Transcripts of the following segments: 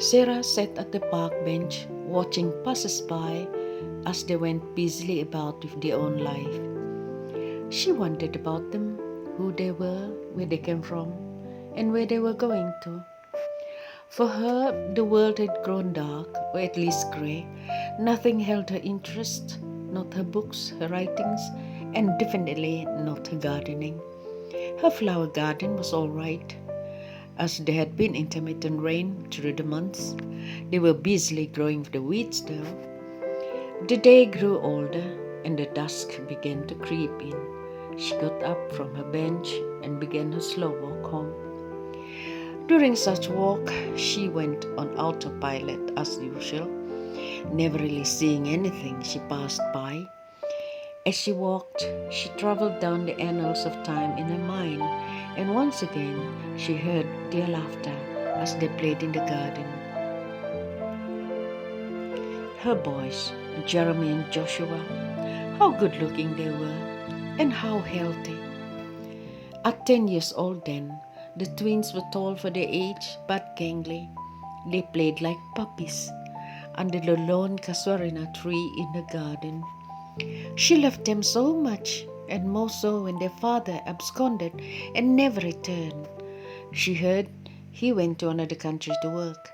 Sarah sat at the park bench watching passers-by as they went busily about with their own life. She wondered about them, who they were, where they came from, and where they were going to. For her, the world had grown dark, or at least grey. Nothing held her interest, not her books, her writings, and definitely not her gardening. Her flower garden was all right, as there had been intermittent rain through the months. They were busily growing the weeds though. The day grew older and the dusk began to creep in. She got up from her bench and began her slow walk home. During such walk, she went on autopilot as usual, never really seeing anything she passed by. As she walked, she traveled down the annals of time in her mind, and once again she heard their laughter as they played in the garden. Her boys, Jeremy and Joshua, how good looking they were, and how healthy. At 10 years old then, the twins were tall for their age but gangly. They played like puppies under the lone casuarina tree in the garden. She loved them so much, and more so when their father absconded and never returned. She heard he went to another country to work.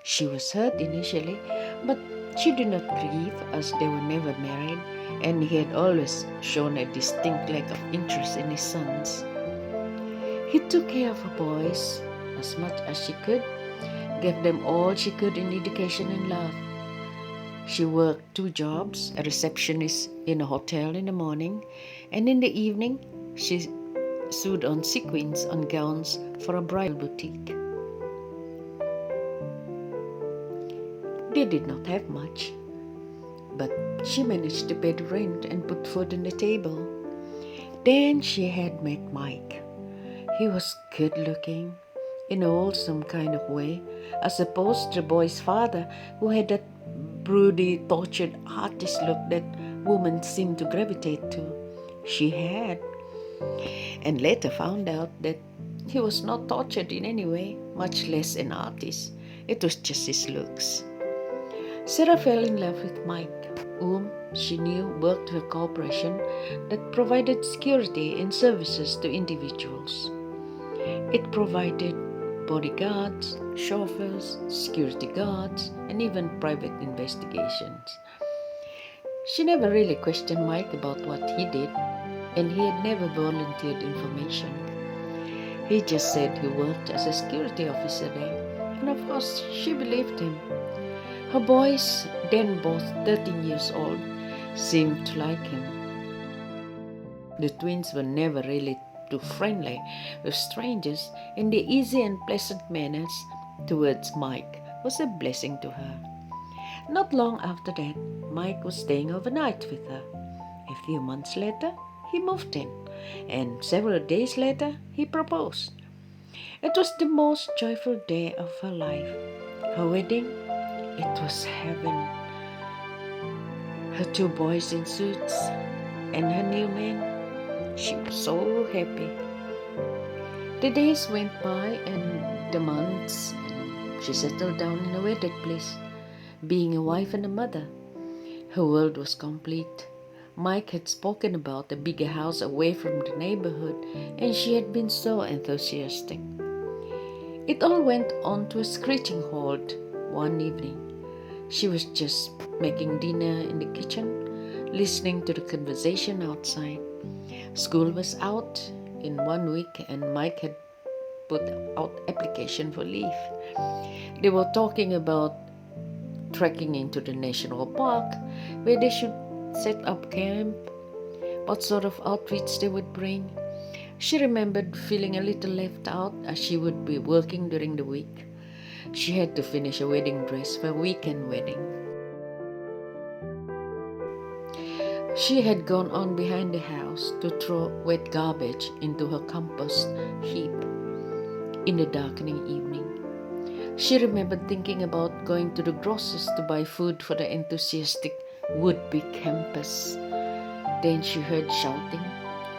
She was hurt initially, but she did not grieve as they were never married, and he had always shown a distinct lack of interest in his sons. He took care of her boys as much as she could, gave them all she could in education and love. She worked 2 jobs, a receptionist in a hotel in the morning, and in the evening she sewed on sequins on gowns for a bridal boutique. They did not have much, but she managed to pay the rent and put food on the table. Then she had met Mike. He was good looking, in a wholesome kind of way, as opposed to the boy's father, who had that broody, tortured artist look that women seem to gravitate to. She had, and later found out that he was not tortured in any way, much less an artist. It was just his looks. Sarah fell in love with Mike, whom she knew worked for a corporation that provided security and services to individuals. It provided bodyguards, chauffeurs, security guards, and even private investigations. She never really questioned Mike about what he did, and he had never volunteered information. He just said he worked as a security officer there, and of course she believed him. Her boys, then both 13 years old, seemed to like him. The twins were never really too friendly with strangers, and their easy and pleasant manners towards Mike was a blessing to her. Not long after that, Mike was staying overnight with her. A few months later, he moved in, and several days later, he proposed. It was the most joyful day of her life. Her wedding, it was heaven. Her 2 boys in suits and her new man. She was so happy. The days went by and the months, and she settled down in a wedded place, being a wife and a mother. Her world was complete. Mike had spoken about a bigger house away from the neighborhood, and she had been so enthusiastic. It all went on to a screeching halt one evening. She was just making dinner in the kitchen, listening to the conversation outside. School was out in 1 week, and Mike had put out application for leave. They were talking about trekking into the national park, where they should set up camp, what sort of outfits they would bring. She remembered feeling a little left out as she would be working during the week. She had to finish a wedding dress for a weekend wedding. She had gone on behind the house to throw wet garbage into her compost heap in the darkening evening. She remembered thinking about going to the grocer's to buy food for the enthusiastic would-be campers. Then she heard shouting,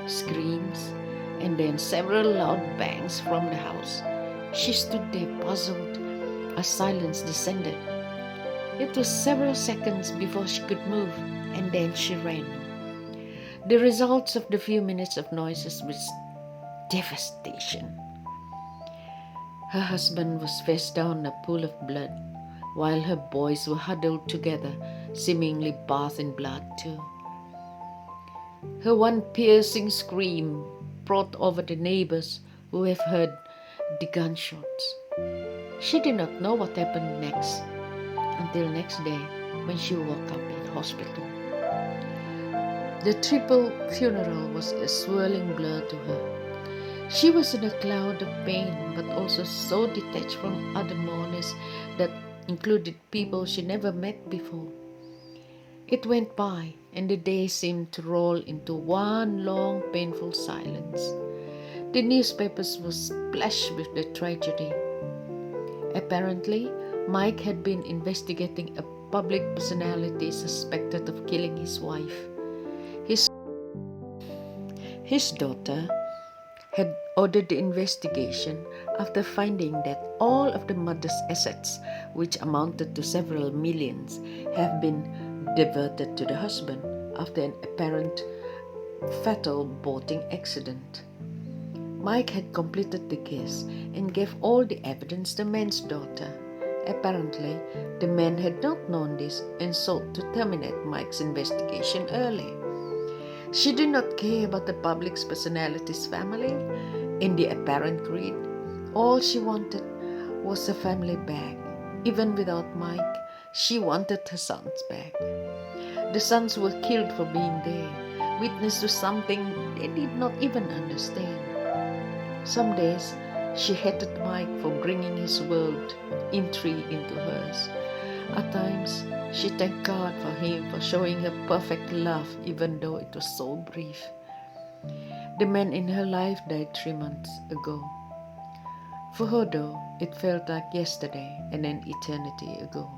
screams, and then several loud bangs from the house. She stood there puzzled as silence descended. It was several seconds before she could move, and then she ran. The results of the few minutes of noises was devastation. Her husband was face down in a pool of blood, while her boys were huddled together, seemingly bathed in blood too. Her one piercing scream brought over the neighbors who have heard the gunshots. She did not know what happened next until next day when she woke up in hospital. The triple funeral was a swirling blur to her. She was in a cloud of pain, but also so detached from other mourners that included people she never met before. It went by, and the day seemed to roll into one long, painful silence. The newspapers were splashed with the tragedy. Apparently, Mike had been investigating a public personality suspected of killing his wife. His daughter had ordered the investigation after finding that all of the mother's assets, which amounted to several millions, have been diverted to the husband after an apparent fatal boating accident. Mike had completed the case and gave all the evidence to the man's daughter. Apparently, the man had not known this and sought to terminate Mike's investigation early. She did not care about the public's personality's family and the apparent greed. All she wanted was her family back. Even without Mike, she wanted her sons back. The sons were killed for being there, witness to something they did not even understand. Some days, she hated Mike for bringing his world intrigue into hers. At times, she thanked God for him for showing her perfect love even though it was so brief. The man in her life died 3 months ago. For her though, it felt like yesterday and an eternity ago.